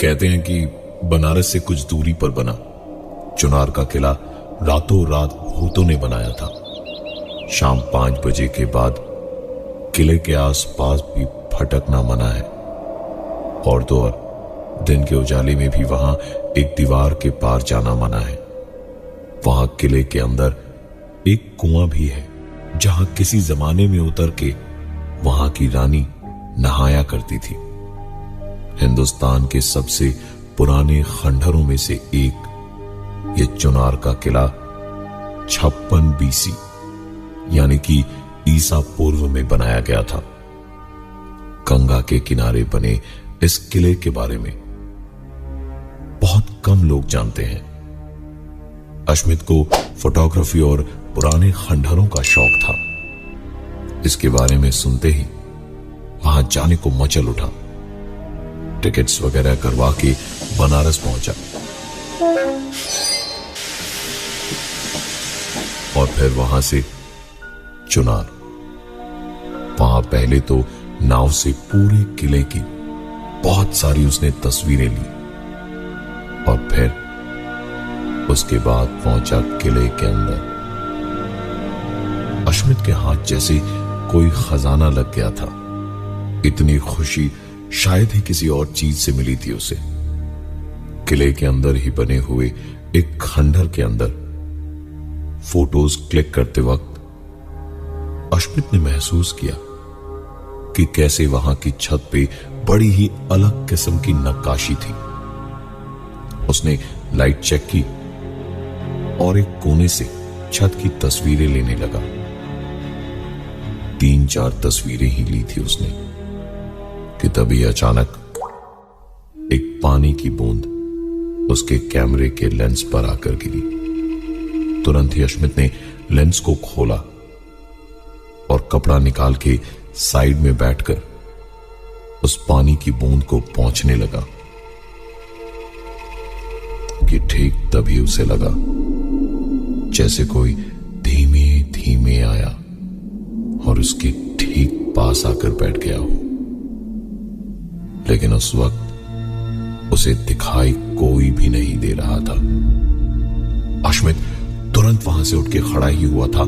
कहते हैं कि बनारस से कुछ दूरी पर बना चुनार का किला रातों रात भूतों ने बनाया था। शाम 5 बजे के बाद किले के आसपास भी भटकना मना है और तो और दिन के उजाले में भी वहां एक दीवार के पार जाना मना है। वहां किले के अंदर एक कुआं भी है जहां किसी जमाने में उतर के वहां की रानी नहाया करती थी। हिंदुस्तान के सबसे पुराने खंडहरों में से एक ये चुनार का किला 56 BC यानी कि ईसा पूर्व में बनाया गया था। गंगा के किनारे बने इस किले के बारे में बहुत कम लोग जानते हैं। अश्मित को फोटोग्राफी और पुराने खंडहरों का शौक था। इसके बारे में सुनते ही वहां जाने को मचल उठा। टिकट्स वगैरह करवा के बनारस पहुंचा और फिर वहां से चुनार। वहां पहले तो नाव से पूरे किले की बहुत सारी उसने तस्वीरें ली और फिर उसके बाद पहुंचा किले के अंदर। अश्मित के हाथ जैसे कोई खजाना लग गया था। इतनी खुशी शायद ही किसी और चीज से मिली थी उसे। किले के अंदर ही बने हुए एक खंडहर के अंदर फोटोज क्लिक करते वक्त अश्मित ने महसूस किया कि कैसे वहां की छत पे बड़ी ही अलग किस्म की नक्काशी थी। उसने लाइट चेक की और एक कोने से छत की तस्वीरें लेने लगा। 3-4 तस्वीरें ही ली थी उसने कि तभी अचानक एक पानी की बूंद उसके कैमरे के लेंस पर आकर गिरी। तुरंत ही अश्मित ने लेंस को खोला और कपड़ा निकाल के साइड में बैठकर उस पानी की बूंद को पोंछने लगा कि ठीक तभी उसे लगा जैसे कोई धीमे धीमे आया और उसके ठीक पास आकर बैठ गया हो। लेकिन उस वक्त उसे दिखाई कोई भी नहीं दे रहा था। अश्मित तुरंत वहां से उठ के खड़ा ही हुआ था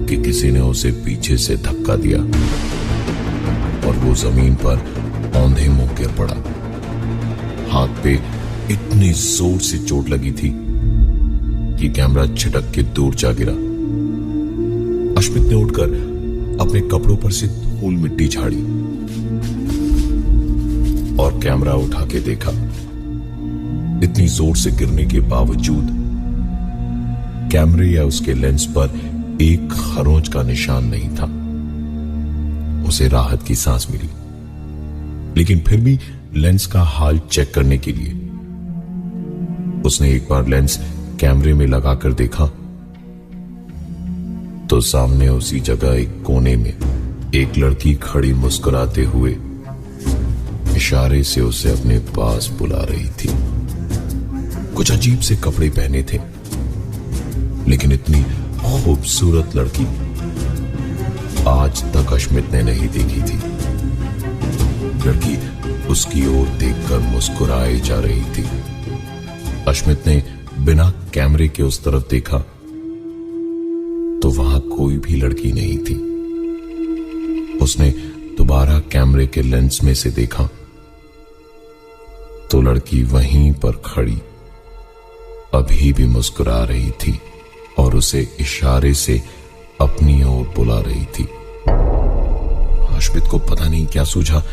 कि किसी ने उसे पीछे से धक्का दिया और वो जमीन पर औंधे मुंह गिर पड़ा। हाथ पे इतनी जोर से चोट लगी थी कि कैमरा छिटक के दूर जा गिरा। अश्मित ने उठकर अपने कपड़ों पर से धूल मिट्टी झाड़ी और कैमरा उठा के देखा। इतनी जोर से गिरने के बावजूद कैमरे या उसके लेंस पर एक खरोंच का निशान नहीं था। उसे राहत की सांस मिली, लेकिन फिर भी लेंस का हाल चेक करने के लिए उसने एक बार लेंस कैमरे में लगाकर देखा तो सामने उसी जगह एक कोने में एक लड़की खड़ी मुस्कुराते हुए इशारे से उसे अपने पास बुला रही थी। कुछ अजीब से कपड़े पहने थे, लेकिन इतनी खूबसूरत लड़की आज तक अश्मित ने नहीं देखी थी। लड़की उसकी ओर देखकर मुस्कुराई जा रही थी। अश्मित ने बिना कैमरे के उस तरफ देखा तो वहां कोई भी लड़की नहीं थी। उसने दोबारा कैमरे के लेंस में से देखा तो लड़की वहीं पर खड़ी अभी भी मुस्कुरा रही थी और उसे इशारे से अपनी ओर बुला रही थी। अश्मित को पता नहीं क्या सूझा।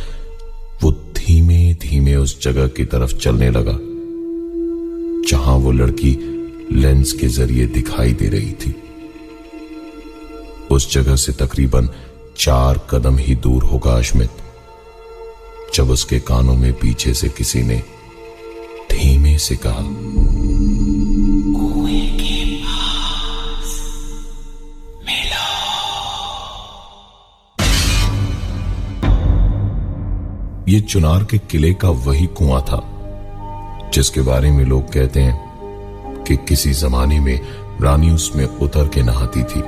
वो धीमे धीमे उस जगह की तरफ चलने लगा जहां वो लड़की लेंस के जरिए दिखाई दे रही थी। उस जगह से तकरीबन 4 कदम ही दूर होगा अश्मित, जब उसके कानों में पीछे से किसी ने धीमे से कहा, कुएं के पास मिलो। ये चुनार के किले का वही कुआं था जिसके बारे में लोग कहते हैं कि किसी जमाने में रानी उसमें उतर के नहाती थी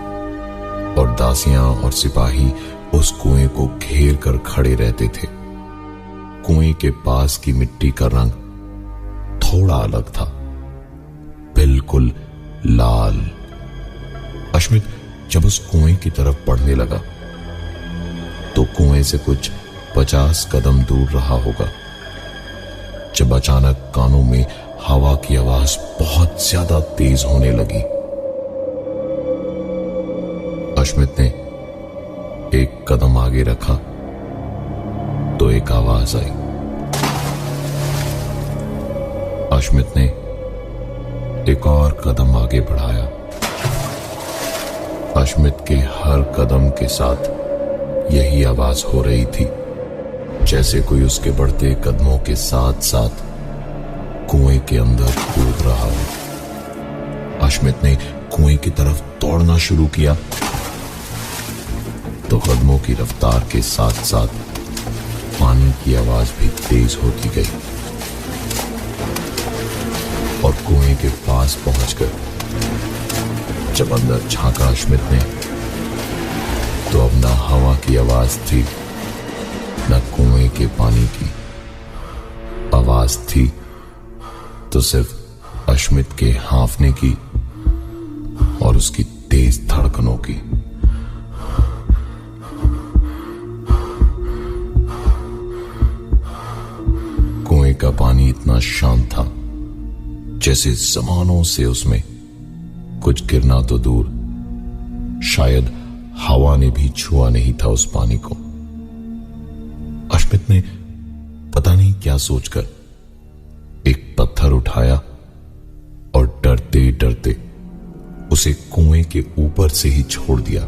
और दासियां और सिपाही उस कुएं को घेर कर खड़े रहते थे। कुएं के पास की मिट्टी का रंग थोड़ा अलग था, बिल्कुल लाल। अश्मित जब उस कुएं की तरफ बढ़ने लगा तो कुएं से कुछ 50 कदम दूर रहा होगा, जब अचानक कानों में हवा की आवाज बहुत ज्यादा तेज होने लगी। अश्मित ने एक कदम आगे रखा तो एक आवाज आई। अश्मित ने एक और कदम आगे बढ़ाया। अश्मित के हर कदम के साथ यही आवाज हो रही थी, जैसे कोई उसके बढ़ते कदमों के साथ साथ कुएं के अंदर कूद रहा हो। अश्मित ने कुएं की तरफ दौड़ना शुरू किया तो कदमों की रफ्तार के साथ साथ पानी की आवाज भी तेज होती गई और कुएं के पास पहुंचकर जब अंदर झांका अश्मित ने तो अब ना हवा की आवाज थी, न कुएं के पानी की आवाज थी, तो सिर्फ अश्मित के हांफने की और उसकी तेज धड़कनों की। कुएं का पानी इतना शांत था जैसे जमानों से उसमें कुछ गिरना तो दूर, शायद हवा ने भी छुआ नहीं था उस पानी को। अश्मित ने पता नहीं क्या सोचकर एक पत्थर उठाया और डरते डरते उसे कुएं के ऊपर से ही छोड़ दिया।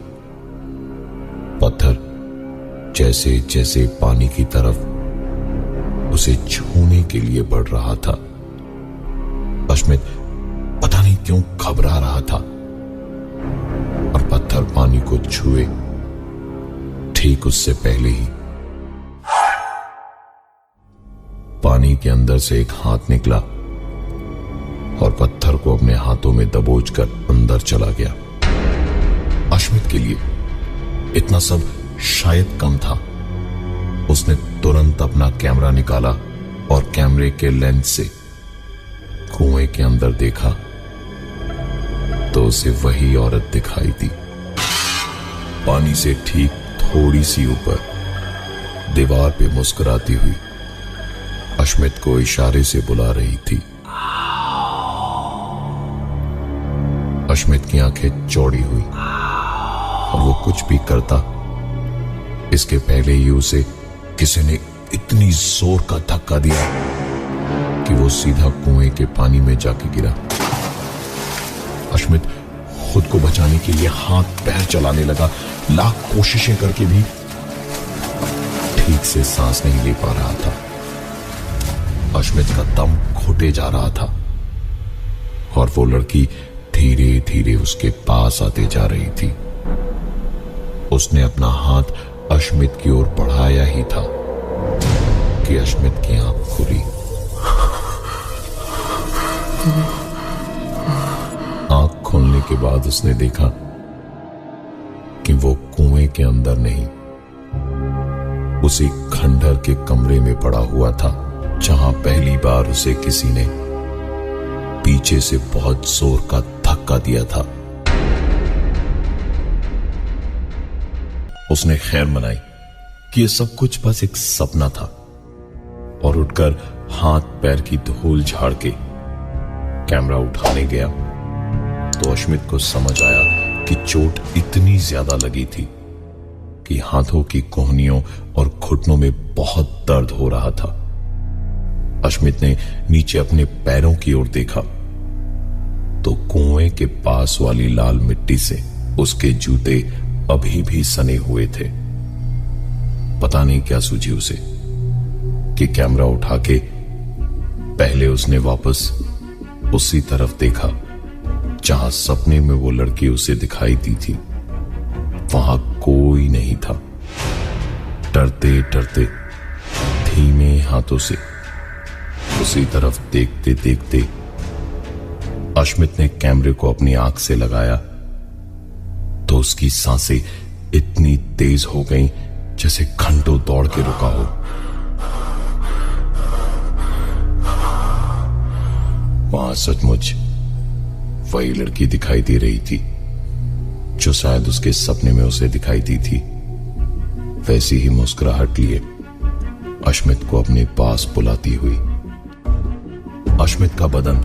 पत्थर जैसे जैसे पानी की तरफ उसे छूने के लिए बढ़ रहा था, अश्मित पता नहीं क्यों घबरा रहा था और पत्थर पानी को छुए ठीक उससे पहले ही पानी के अंदर से एक हाथ निकला और पत्थर को अपने हाथों में दबोचकर अंदर चला गया। अश्मित के लिए इतना सब शायद कम था। उसने तुरंत अपना कैमरा निकाला और कैमरे के लेंस से कुएं के अंदर देखा तो उसे वही औरत दिखाई दी, पानी से ठीक थोड़ी सी ऊपर दीवार पे मुस्कुराती हुई अश्मित को इशारे से बुला रही थी। अश्मित की आंखें चौड़ी हुई और वो कुछ भी करता इसके पहले ही उसे किसी ने इतनी जोर का धक्का दिया कि वो सीधा कुएं के पानी में जाके गिरा। अश्मित खुद को बचाने के लिए हाथ पैर चलाने लगा, लाख कोशिशें करके भी ठीक से सांस नहीं ले पा रहा था। अश्मित का दम घुटे जा रहा था और वो लड़की धीरे धीरे उसके पास आते जा रही थी। उसने अपना हाथ अश्मित की ओर बढ़ाया ही था कि अश्मित की आंख खुली। आंख खोलने के बाद उसने देखा कि वो कुएं के अंदर नहीं, उसी खंडहर के कमरे में पड़ा हुआ था जहां पहली बार उसे किसी ने पीछे से बहुत जोर का धक्का दिया था। उसने खैर मनाई कि यह सब कुछ बस एक सपना था और उठकर हाथ पैर की धूल झाड़ के कैमरा उठाने गया तो अश्मित को समझ आया कि चोट इतनी ज्यादा लगी थी कि हाथों की कोहनियों और घुटनों में बहुत दर्द हो रहा था। अश्मित ने नीचे अपने पैरों की ओर देखा तो कुएं के पास वाली लाल मिट्टी से उसके जूते अभी भी सने हुए थे। पता नहीं क्या सूझी उसे कि कैमरा उठा के पहले उसने वापस उसी तरफ देखा जहां सपने में वो लड़की उसे दिखाई दी थी। वहां कोई नहीं था। डरते डरते धीमे हाथों से उसी तरफ देखते देखते अश्मित ने कैमरे को अपनी आंख से लगाया तो उसकी सांसें इतनी तेज हो गईं जैसे घंटों दौड़ के रुका हो। वहां सचमुच वही लड़की दिखाई दे रही थी जो शायद उसके सपने में उसे दिखाई दी थी। वैसी ही मुस्कुराहट लिए अश्मित को अपने पास बुलाती हुई। अश्मित का बदन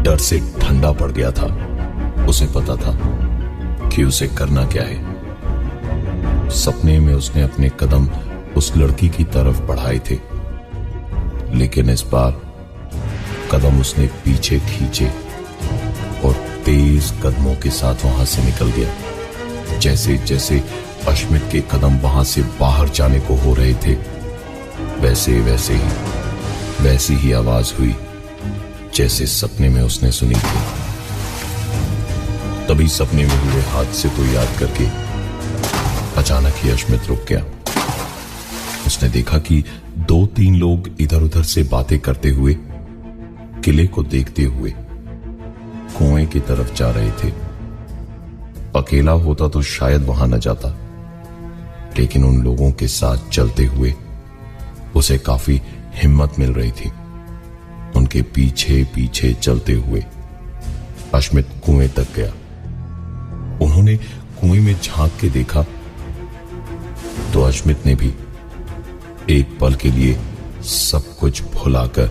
डर से ठंडा पड़ गया था। उसे पता था कि उसे करना क्या है। सपने में उसने अपने कदम उस लड़की की तरफ बढ़ाए थे, लेकिन इस बार कदम उसने पीछे खींचे और तेज कदमों के साथ वहां से निकल गया। जैसे जैसे अश्मित के कदम वहां से बाहर जाने को हो रहे थे, वैसी ही आवाज हुई जैसे सपने में उसने सुनी थी। तभी सपने में हुए हादसे को याद करके अचानक ही अश्मित रुक गया। उसने देखा कि 2-3 लोग इधर उधर से बातें करते हुए किले को देखते हुए कुएं की तरफ जा रहे थे। अकेला होता तो शायद वहां न जाता, लेकिन उन लोगों के साथ चलते हुए उसे काफी हिम्मत मिल रही थी। उनके पीछे पीछे चलते हुए अश्मित कुएं तक गया। उन्होंने कुएं में झांक के देखा तो अश्मित ने भी एक पल के लिए सब कुछ भुलाकर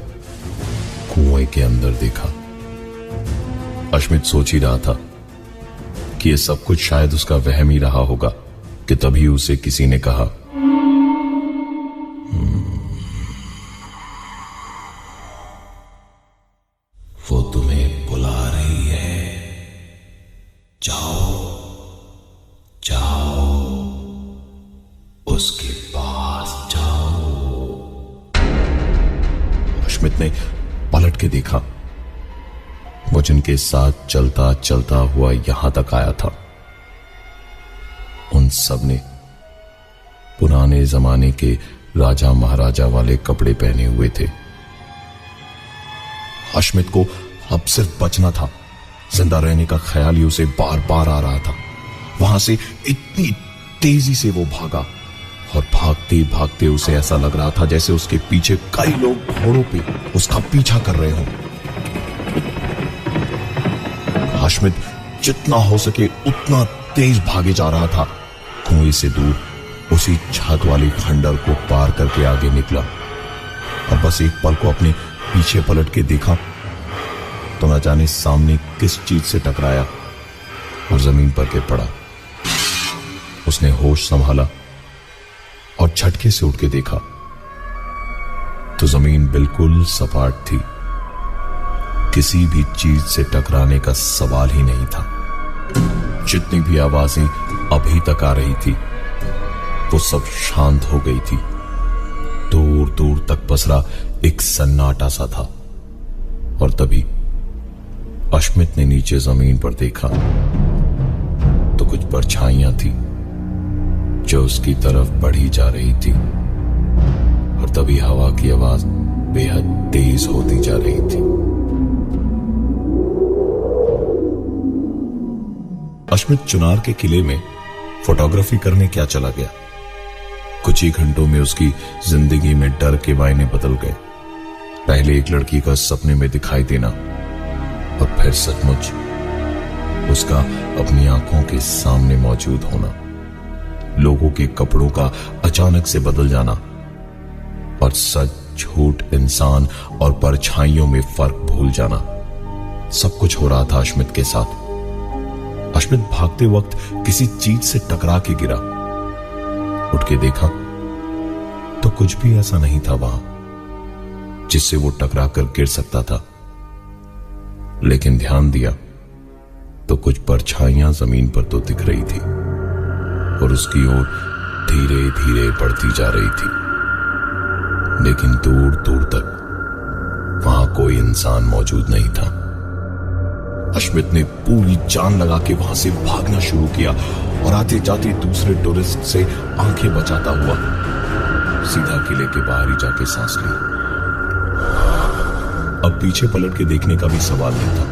कुएं के अंदर देखा। अश्मित सोच ही रहा था कि यह सब कुछ शायद उसका वहम ही रहा होगा कि तभी उसे किसी ने कहा, वो तुम्हें बुला रही है, जाओ जाओ उसके पास जाओ। अश्मित ने पलट के देखा। वो जिनके साथ चलता चलता हुआ यहां तक आया था, उन सब ने पुराने जमाने के राजा महाराजा वाले कपड़े पहने हुए थे। अश्मित को अब सिर्फ बचना था। जिंदा रहने का ख्याल ही उसे बार बार आ रहा था। वहां से इतनी तेजी से वो भागा और भागते भागते उसे ऐसा लग रहा था जैसे उसके पीछे कई लोग घोड़ों पे उसका पीछा कर रहे हों। अश्मित जितना हो सके उतना तेज भागे जा रहा था। कुएं से दूर उसी छत वाली खंडर को पार करके आगे निकला और बस एक पल को अपने पीछे पलट के देखा तो न जाने सामने किस चीज से टकराया और जमीन पर गिर पड़ा। उसने होश संभाला और झटके से उठ के देखा तो जमीन बिल्कुल सपाट थी। किसी भी चीज से टकराने का सवाल ही नहीं था। जितनी भी आवाजें अभी तक आ रही थी वो सब शांत हो गई थी। दूर दूर तक पसरा एक सन्नाटा सा था और तभी अश्मित ने नीचे जमीन पर देखा तो कुछ परछाइयां थी जो उसकी तरफ बढ़ी जा रही थी और तभी हवा की आवाज बेहद तेज होती जा रही थी। अश्मित चुनार के किले में फोटोग्राफी करने क्या चला गया। कुछ ही घंटों में उसकी जिंदगी में डर के मायने बदल गए। पहले एक लड़की का सपने में दिखाई देना और फिर सचमुच उसका अपनी आंखों के सामने मौजूद होना, लोगों के कपड़ों का अचानक से बदल जाना और सच झूठ, इंसान और परछाइयों में फर्क भूल जाना, सब कुछ हो रहा था अश्मित के साथ। अश्मित भागते वक्त किसी चीज से टकरा के गिरा। उठ के देखा तो कुछ भी ऐसा नहीं था वहां जिससे वो टकरा कर गिर सकता था, लेकिन ध्यान दिया तो कुछ परछाइयां जमीन पर तो दिख रही थी और उसकी ओर धीरे धीरे बढ़ती जा रही थी, लेकिन दूर दूर तक वहां कोई इंसान मौजूद नहीं था। अश्मित ने पूरी जान लगा के वहां से भागना शुरू किया और आते जाते दूसरे टूरिस्ट से आंखें बचाता हुआ सीधा किले के बाहर ही जाके सांस ली। अब पीछे पलट के देखने का भी सवाल नहीं था।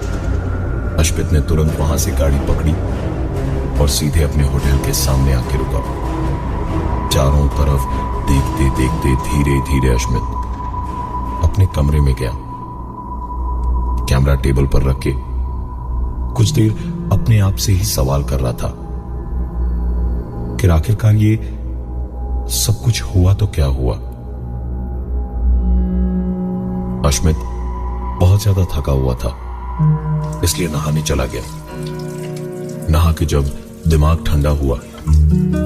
अश्मित ने तुरंत वहां से गाड़ी पकड़ी और सीधे अपने होटल के सामने आके रुका। चारों तरफ देखते देखते धीरे धीरे अश्मित अपने कमरे में गया। कैमरा टेबल पर रख के कुछ देर अपने आप से ही सवाल कर रहा था कि आखिरकार ये सब कुछ हुआ तो क्या हुआ। अश्मित बहुत ज्यादा थका हुआ था, इसलिए नहाने चला गया। नहा के जब दिमाग ठंडा हुआ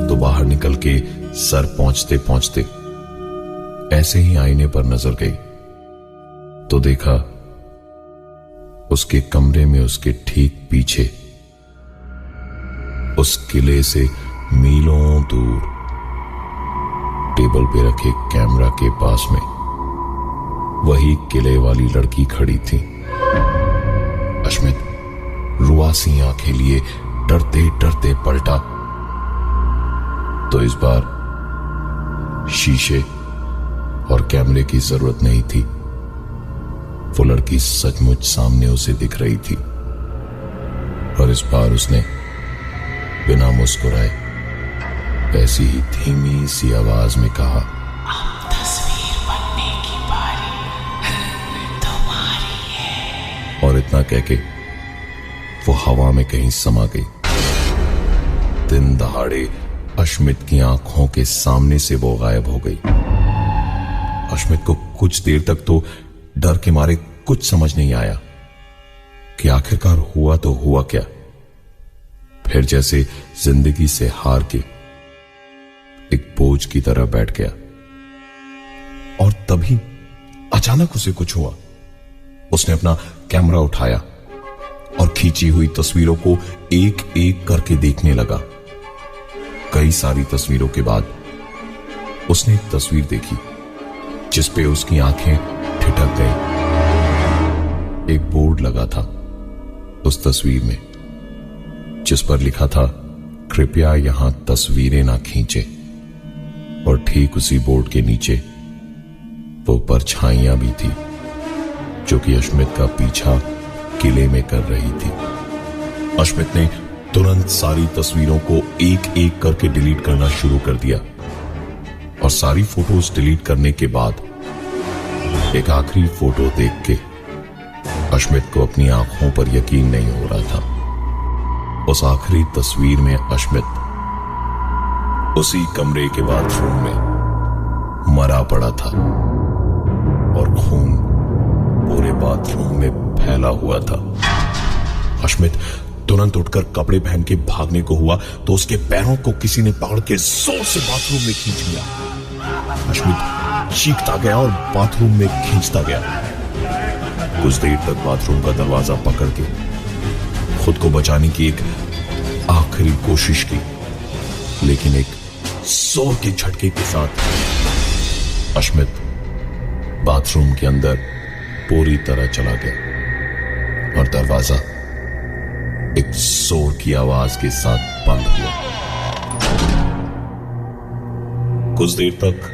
तो बाहर निकल के सर पहुंचते पहुंचते ऐसे ही आईने पर नजर गई तो देखा उसके कमरे में उसके ठीक पीछे, उस किले से मीलों दूर, टेबल पे रखे कैमरा के पास में वही किले वाली लड़की खड़ी थी। अश्मित रुआसी आंखें लिए डरते डरते पलटा तो इस बार शीशे और कैमरे की जरूरत नहीं थी। वो लड़की सचमुच सामने उसे दिख रही थी और इस बार उसने बिना मुस्कुराए वैसी ही धीमी सी आवाज में कहा, तस्वीर बनने की बारी तुम्हारी है। और इतना कह के वो हवा में कहीं समा गई। दिन दहाड़े अश्मित की आंखों के सामने से वो गायब हो गई। अश्मित को कुछ देर तक तो डर के मारे कुछ समझ नहीं आया कि आखिरकार हुआ तो हुआ क्या। फिर जैसे जिंदगी से हार के एक बोझ की तरह बैठ गया और तभी अचानक उसे कुछ हुआ। उसने अपना कैमरा उठाया और खींची हुई तस्वीरों को एक एक करके देखने लगा। कई सारी तस्वीरों के बाद उसने एक तस्वीर देखी जिस पे उसकी आंखें ठिठक गई। एक बोर्ड लगा था उस तस्वीर में जिस पर लिखा था, कृपया यहां तस्वीरें ना खींचे। और ठीक उसी बोर्ड के नीचे वो परछाइयां भी थी जो कि अश्मित का पीछा किले में कर रही थी। अश्मित ने तुरंत सारी तस्वीरों को एक एक करके डिलीट करना शुरू कर दिया और सारी फोटोज डिलीट करने के बाद एक आखिरी फोटो देख के अश्मित को अपनी आंखों पर यकीन नहीं हो रहा था। उस आखिरी तस्वीर में अश्मित उसी कमरे के बाथरूम में मरा पड़ा था और खून पूरे बाथरूम में फैला हुआ था। अश्मित तुरंत उठकर कपड़े पहन के भागने को हुआ तो उसके पैरों को किसी ने पकड़ के जोर से बाथरूम में खींच लिया। अश्मित चीखता गया और बाथरूम में खींचता गया। कुछ देर तक बाथरूम का दरवाजा पकड़ के खुद को बचाने की एक आखिरी कोशिश की, लेकिन एक जोर के झटके के साथ अश्मित बाथरूम के अंदर पूरी तरह चला गया और दरवाजा एक जोर की आवाज के साथ बंद हुआ। कुछ देर तक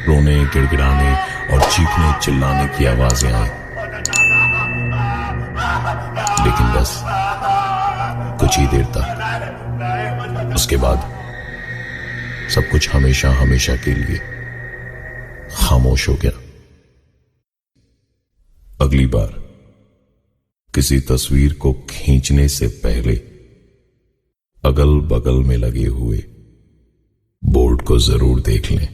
रोने, गिड़गिड़ाने और चीखने चिल्लाने की आवाजें आई, लेकिन बस कुछ ही देर तक। उसके बाद सब कुछ हमेशा हमेशा के लिए खामोश हो गया। अगली बार किसी तस्वीर को खींचने से पहले अगल बगल में लगे हुए बोर्ड को जरूर देख लें।